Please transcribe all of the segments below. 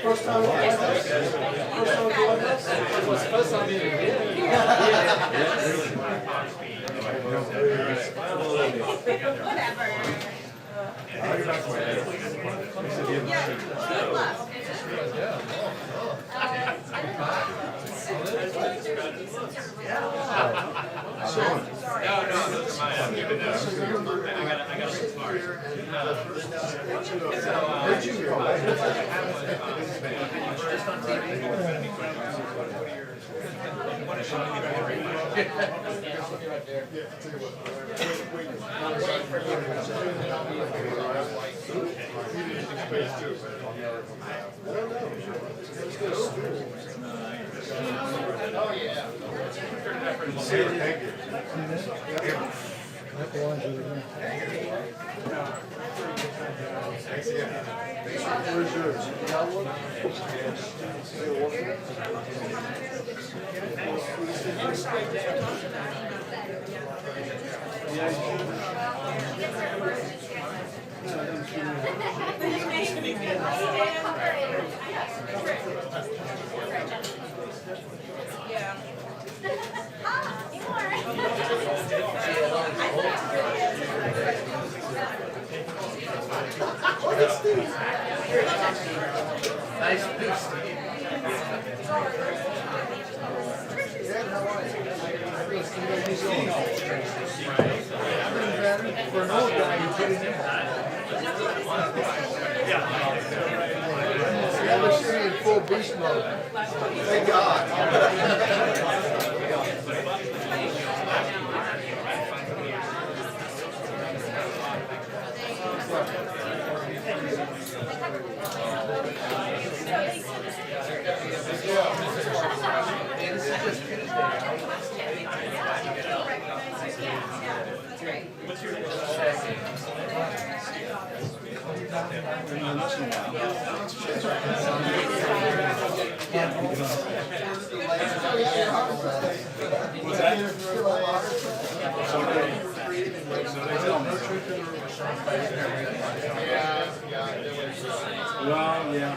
First time Where's yours? You got one? Nice piece. For an old guy, you put it in. Yeah, we're sitting in full beast mode. Thank God. Well, yeah.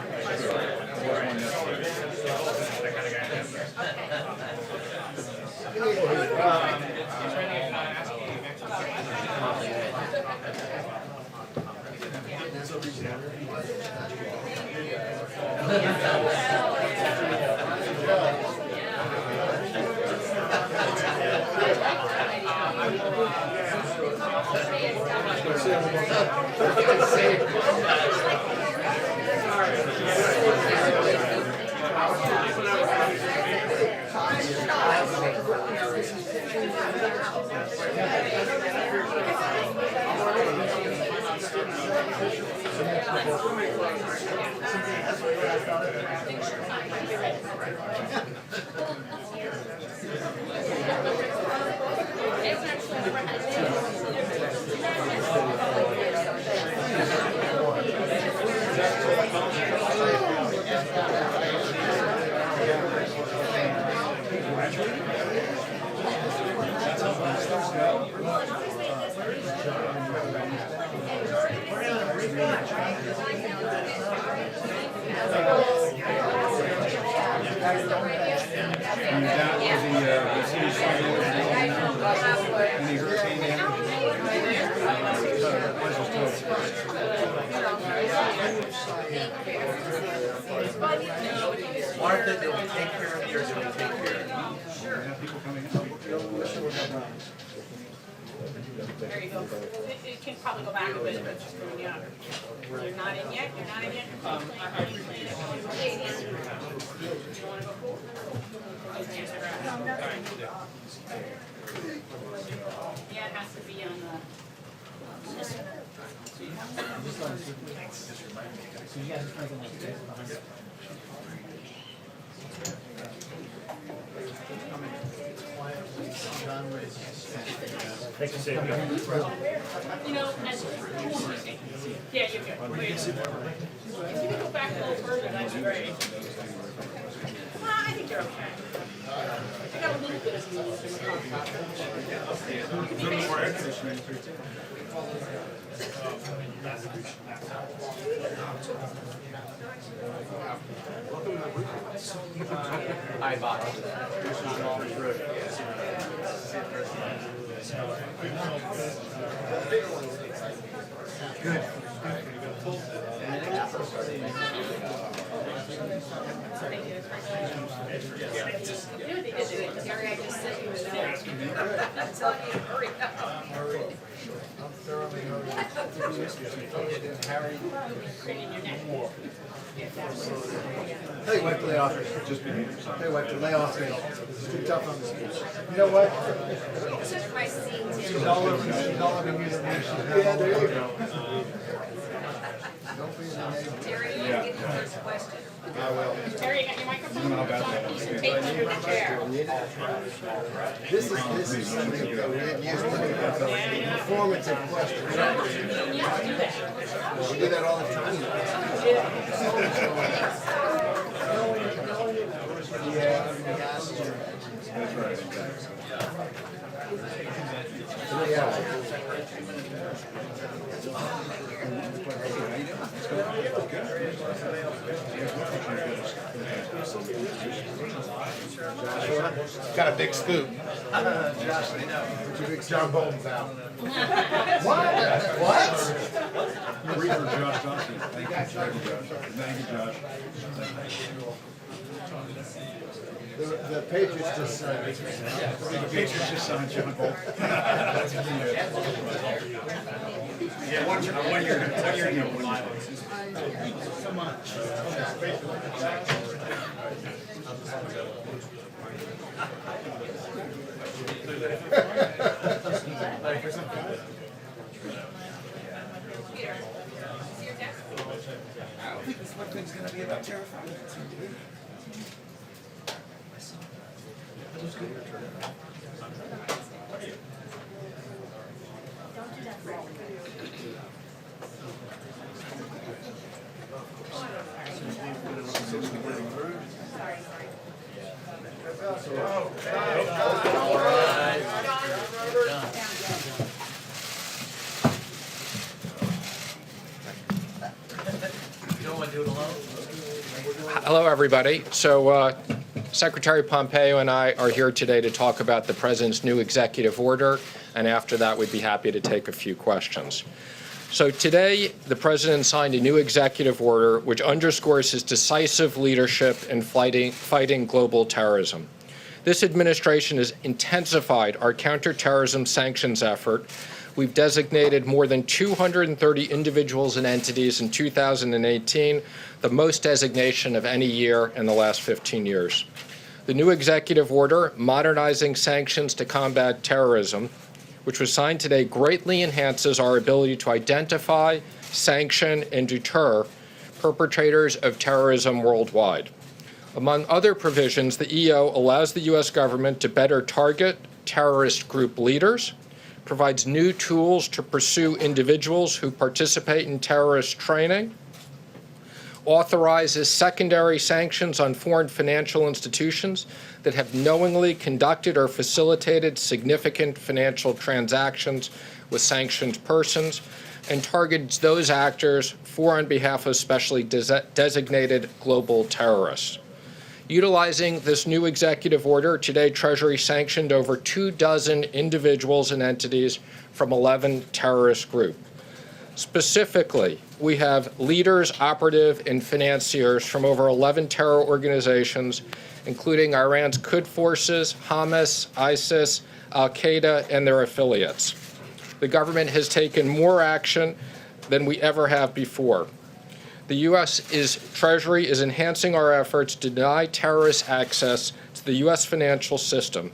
Martha, did we take care of yours? Did we take care of you? Sure. Have people coming in. There you go. It can probably go back a bit, but just going out. You're not in yet? You're not in yet? You want to go forward? Yeah, it has to be on the... Thank you, Sam. You know, as... Yeah, you're good. Wait. If you could go back a little further, that'd be great. Well, I think you're okay. I got a little bit of news in the contract. More air conditioning too. I bought it. You know what they did? Terry, I just sent you a note. I'm telling you, hurry up. I'm thoroughly hurried. Craning your neck. Tell you what, lay off. Tell you what, lay off. It's too tough on this bitch. You know what? This is my scene, She's too. all over Indonesia. Yeah, there you go. Don't be in the name. Terry, you get the first question. I will. Terry, you got your microphone? There's on a piece of tape under the chair. This is something that we didn't use to informative question. You need to do that. We do that all the time. Got a big scoop. Josh, I know. John Bolton's out. What? Reader Josh Johnson. Thank you, Josh. Thank you, Josh. The Patriots just signed. The Patriots just signed John Bolton. Yeah, one year ago. So much. Peter, see your text? I don't think this one thing's gonna be about terrifying. You don't want to do it alone? Hello, everybody. So Secretary Pompeo and I are here today to talk about the President's new executive order, and after that, we'd be happy to take a few questions. So today, the President signed a new executive order which underscores his decisive leadership in fighting global terrorism. This administration has intensified our counterterrorism sanctions effort. We've designated more than 230 individuals and entities in 2018, the most designation of any year in the last 15 years. The new executive order, modernizing sanctions to combat terrorism, which was signed today, greatly enhances our ability to identify, sanction, and deter perpetrators of terrorism worldwide. Among other provisions, the EO allows the U.S. government to better target terrorist group leaders, provides new tools to pursue individuals who participate in terrorist training, authorizes secondary sanctions on foreign financial institutions that have knowingly conducted or facilitated significant financial transactions with sanctioned persons, and targets those actors for on behalf of specially designated global terrorists. Utilizing this new executive order, today Treasury sanctioned over 24 individuals and entities from 11 terrorist groups. Specifically, we have leaders, operative, and financiers from over 11 terror organizations, including Iran's Quds forces, Hamas, ISIS, Al-Qaeda, and their affiliates. The government has taken more action than we ever have before. The U.S. Treasury is enhancing our efforts to deny terrorists access to the U.S. financial system.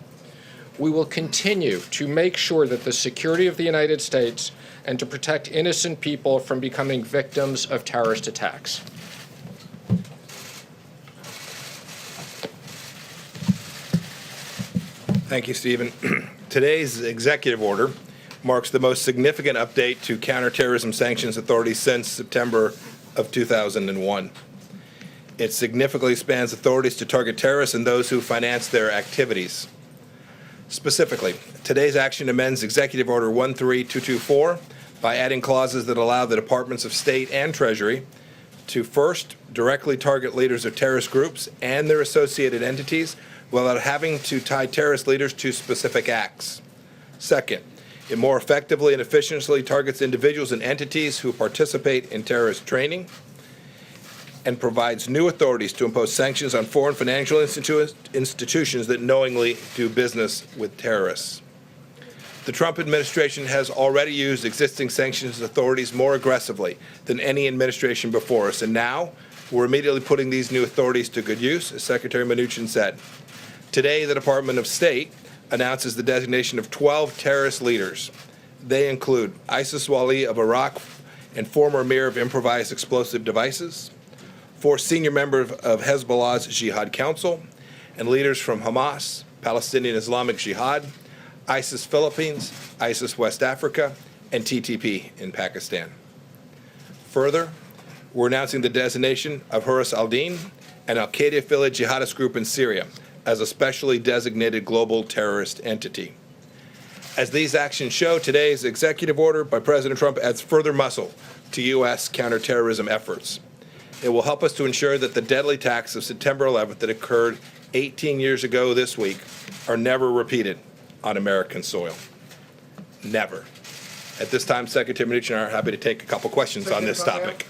We will continue to make sure that the security of the United States and to protect innocent people from becoming victims of terrorist attacks. Thank you, Stephen. Today's executive order marks the most significant update to counterterrorism sanctions authorities since September of 2001. It significantly expands authorities to target terrorists and those who finance their activities. Specifically, today's action amends Executive Order 13224 by adding clauses that allow the Departments of State and Treasury to first directly target leaders of terrorist groups and their associated entities without having to tie terrorist leaders to specific acts. Second, it more effectively and efficiently targets individuals and entities who participate in terrorist training, and provides new authorities to impose sanctions on foreign financial institutions that knowingly do business with terrorists. The Trump administration has already used existing sanctions authorities more aggressively than any administration before us, and now we're immediately putting these new authorities to good use, as Secretary Mnuchin said. Today, the Department of State announces the designation of 12 terrorist leaders. They include Isis Wali of Iraq and former Emir of Improvised Explosive Devices, 4 senior members of Hezbollah's Jihad Council, and leaders from Hamas, Palestinian Islamic Jihad, ISIS Philippines, ISIS West Africa, and TTP in Pakistan. Further, we're announcing the designation of Huras al-Din, an al-Qaeda-affiliated jihadist group in Syria, as a specially designated global terrorist entity. As these actions show, today's executive order by President Trump adds further muscle to U.S. counterterrorism efforts. It will help us to ensure that the deadly attacks of September 11th that occurred 18 years ago this week are never repeated on American soil. Never. At this time, Secretary Mnuchin and I are happy to take a couple questions on this topic.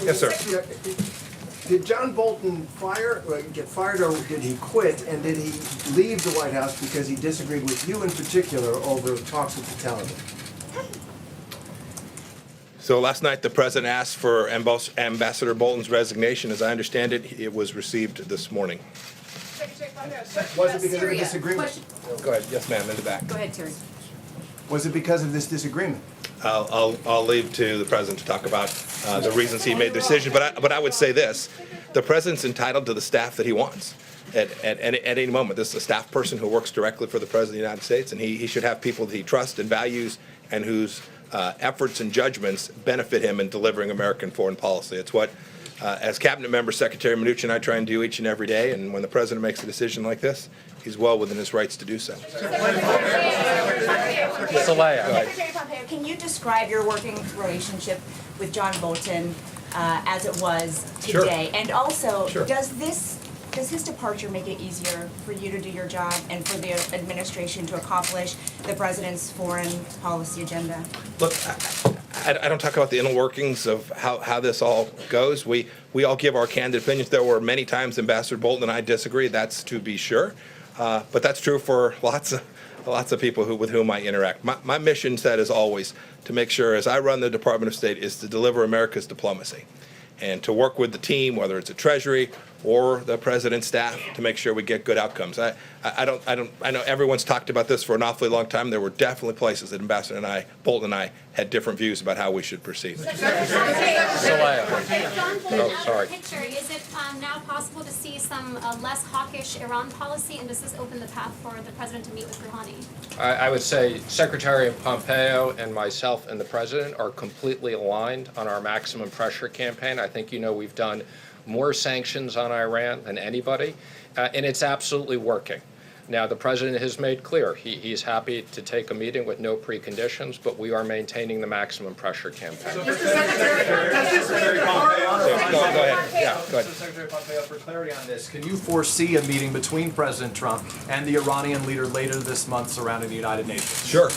Yes, sir. Did John Bolton get fired, or did he quit, and did he leave the White House because he disagreed with you in particular over talks with the Taliban? So last night, the president asked for Ambassador Bolton's resignation. As I understand it, it was received this morning. Secretary Pompeo, Was it because of a Syria. disagreement? Go ahead. Yes, ma'am, in the back. Go ahead, Terry. Was it because of this disagreement? I'll leave to the president to talk about the reasons he made the decision. But I would say this: the president's entitled to the staff that he wants at any moment. This is a staff person who works directly for the president of the United States, and he should have people that he trusts and values and whose efforts and judgments benefit him in delivering American foreign policy. It's what, as cabinet member, Secretary Mnuchin and I try and do each and every day. And when the president makes a decision like this, he's well within his rights to do so. Secretary Pompeo, can you describe your working relationship with John Bolton as it was today? Sure. And also, Sure. does his departure make it easier for you to do your job and for the administration to accomplish the president's foreign policy agenda? Look, I don't talk about the inner workings of how this all goes. We all give our candid opinions. There were many times Ambassador Bolton and I disagree. That's to be sure, but that's true for lots of people with whom I interact. My mission, said as always, to make sure as I run the Department of State, is to deliver America's diplomacy, and to work with the team, whether it's a Treasury or the president's staff, to make sure we get good outcomes. I know everyone's talked about this for an awfully long time. There were definitely places that Ambassador Bolton and I had different views about how we should proceed. John Bolton, out of the picture, is it now possible to see some less hawkish Iran policy, and does this open the path for the president to meet with Rouhani? I would say Secretary Pompeo and myself and the president are completely aligned on our maximum pressure campaign. I think we've done more sanctions on Iran than anybody, and it's absolutely working. Now, the president has made clear he's happy to take a meeting with no preconditions, but we are maintaining the maximum pressure campaign. Go ahead. Yeah, go ahead. So, Secretary Pompeo, for clarity on this, can you foresee a meeting between President Trump and the Iranian leader later this month surrounding the United Nations? Sure.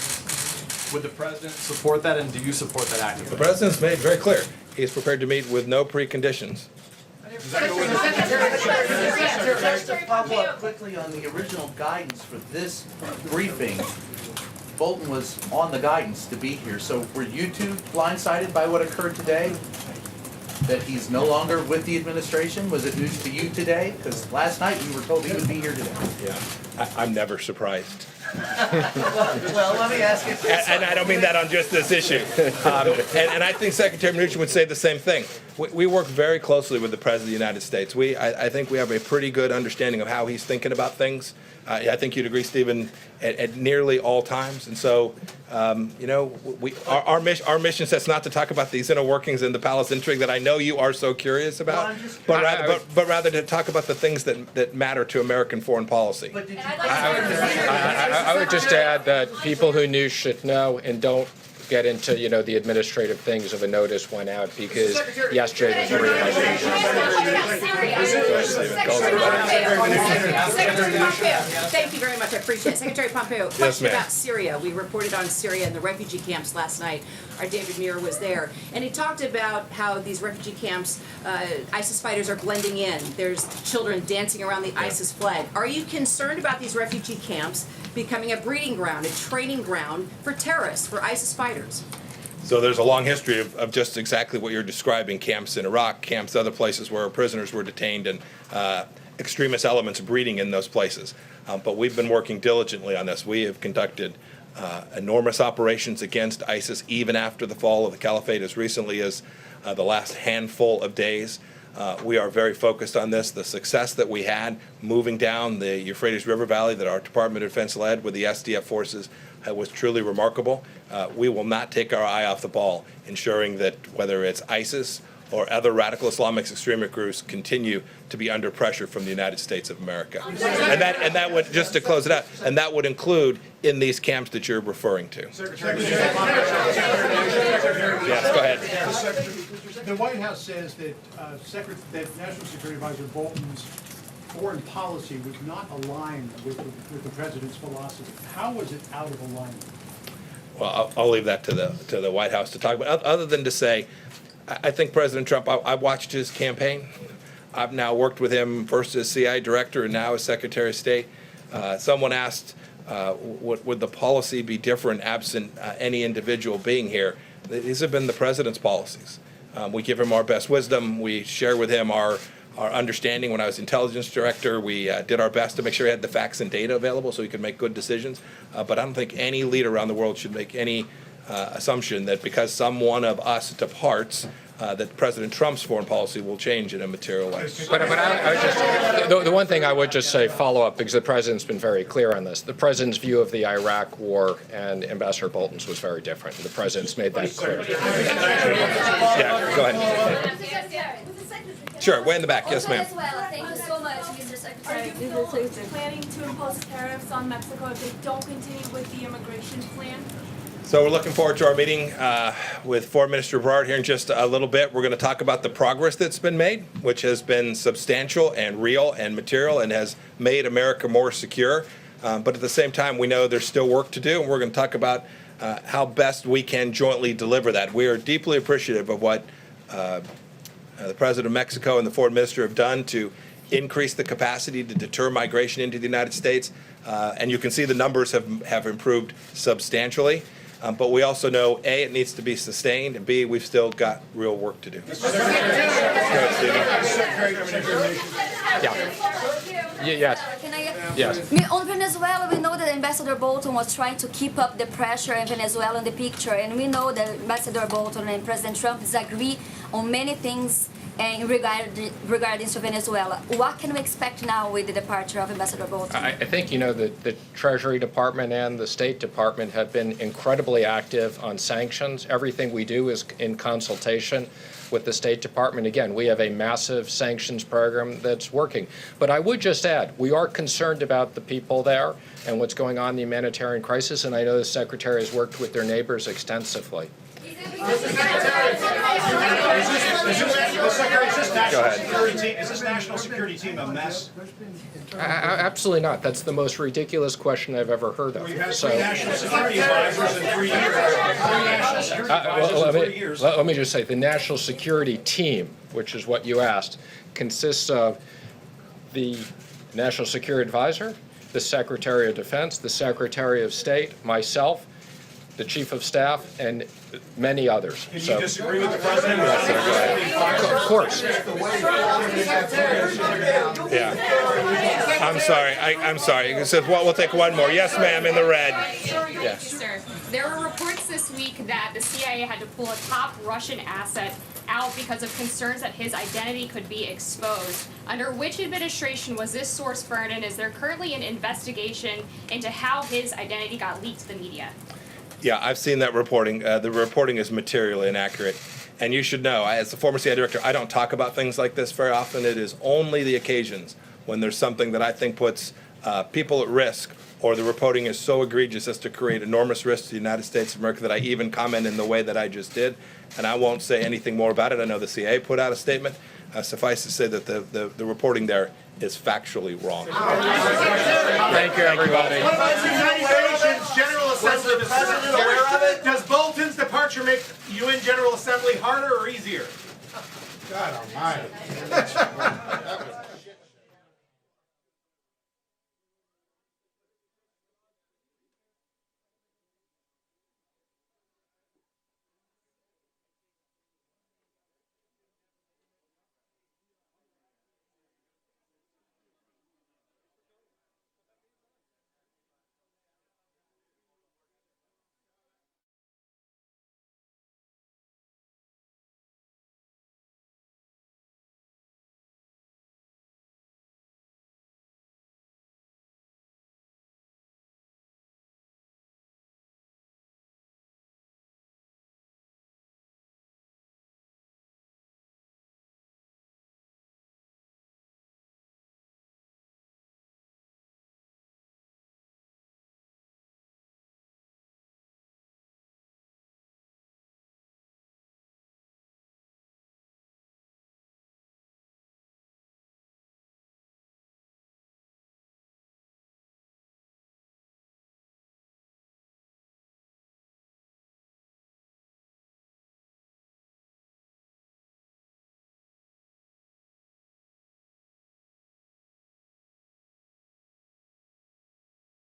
Would the president support that, and do you support that actively? The president's made very clear he's prepared to meet with no preconditions. Just to follow up quickly on the original guidance for this briefing, Bolton was on the guidance to be here. So were you two blindsided by what occurred today? That he's no longer with the administration? Was it news to you today? Because last night you were told he would be here today. Yeah. I'm never surprised. Well, let me ask you this. And I don't mean that on just this issue. And I think Secretary Mnuchin would say the same thing. We work very closely with the President of the United States. I think we have a pretty good understanding of how he's thinking about things. I think you'd agree, Stephen, at nearly all times. And so, our mission says not to talk about these inner workings in the palace intrigue that I know you are so curious about, but rather to talk about the things that matter to American foreign policy. But did you? I would just add that people who knew should know, and don't get into, the administrative things of a notice went out, because yesterday was very Secretary Pompeo, thank you very much, I appreciate it. Secretary Pompeo, question ma'am. about Syria. We reported on Syria and the refugee camps last night. Our David Muir was there, and he talked about how these refugee camps, ISIS fighters are blending in. There's children dancing around the ISIS flag. Are you concerned about these refugee camps becoming a breeding ground, a training ground for terrorists, for ISIS fighters? So there's a long history of just exactly what you're describing, camps in Iraq, camps other places where prisoners were detained, and extremist elements breeding in those places. But we've been working diligently on this. We have conducted enormous operations against ISIS even after the fall of the caliphate, as recently as the last handful of days. We are very focused on this. The success that we had moving down the Euphrates River Valley that our Department of Defense led with the SDF forces was truly remarkable. We will not take our eye off the ball, ensuring that whether it's ISIS or other radical Islamic extremist groups continue to be under pressure from the United States of America. And that would, just to close it out, and that would include in these camps that you're referring to. Yes, go ahead. The White House says that National Security Advisor Bolton's foreign policy was not aligned with the president's philosophy. How was it out of alignment? Well, I'll leave that to the White House to talk about. Other than to say, I think President Trump, I watched his campaign. I've now worked with him first as CIA director and now as Secretary of State. Someone asked, would the policy be different absent any individual being here? These have been the president's policies. We give him our best wisdom. We share with him our understanding. When I was intelligence director, we did our best to make sure he had the facts and data available so he could make good decisions. But I don't think any leader around the world should make any assumption that because someone of us departs, that President Trump's foreign policy will change in a material way. But I would just, the one thing I would just say, follow up, because the president's been very clear on this. The president's view of the Iraq war and Ambassador Bolton's was very different. The president's made that clear. Yeah, go ahead. Sure, way in the back. Yes, ma'am. Venezuela, thank you so much, Mr. Secretary. Are you planning to impose tariffs on Mexico if they don't continue with the immigration plan? So we're looking forward to our meeting with Foreign Minister Brard here in just a little bit. We're going to talk about the progress that's been made, which has been substantial and real and material and has made America more secure. But at the same time, we know there's still work to do, and we're going to talk about how best we can jointly deliver that. We are deeply appreciative of what the President of Mexico and the Foreign Minister have done to increase the capacity to deter migration into the United States. And you can see the numbers have improved substantially. But we also know, A, it needs to be sustained, and B, we've still got real work to do. Yes. Can I? Yes. On Venezuela, we know that Ambassador Bolton was trying to keep up the pressure in Venezuela in the picture, and we know that Ambassador Bolton and President Trump disagree on many things regarding to Venezuela. What can we expect now with the departure of Ambassador Bolton? I think, the Treasury Department and the State Department have been incredibly active on sanctions. Everything we do is in consultation with the State Department. Again, we have a massive sanctions program that's working. But I would just add, we are concerned about the people there and what's going on in the humanitarian crisis, and I know the Secretary has worked with their neighbors extensively. Is this national security team a mess? Absolutely not. That's the most ridiculous question I've ever heard of. We've had three national security advisors in 3 years. Let me just say, the national security team, which is what you asked, consists of the National Security Advisor, the Secretary of Defense, the Secretary of State, myself, the Chief of Staff, and many others. Can So, you disagree with the president? of course. Yeah. I'm sorry. I'm sorry. It says, well, we'll take one more. Yes, ma'am, in the red. Yes. Sir, there were reports this week that the CIA had to pull a top Russian asset out because of concerns that his identity could be exposed. Under which administration was this source burned, and is there currently an investigation into how his identity got leaked to the media? Yeah, I've seen that reporting. The reporting is materially inaccurate. And you should know, as the former CIA director, I don't talk about things like this very often. It is only the occasions when there's something that I think puts people at risk, or the reporting is so egregious as to create enormous risk to the United States of America, that I even comment in the way that I just did. And I won't say anything more about it. I know the CIA put out a statement. Suffice to say that the reporting there is factually wrong. Thank you, everybody. What about the United Nations General Assembly? Was the president aware of it? Does Bolton's departure make UN General Assembly harder or easier? God almighty.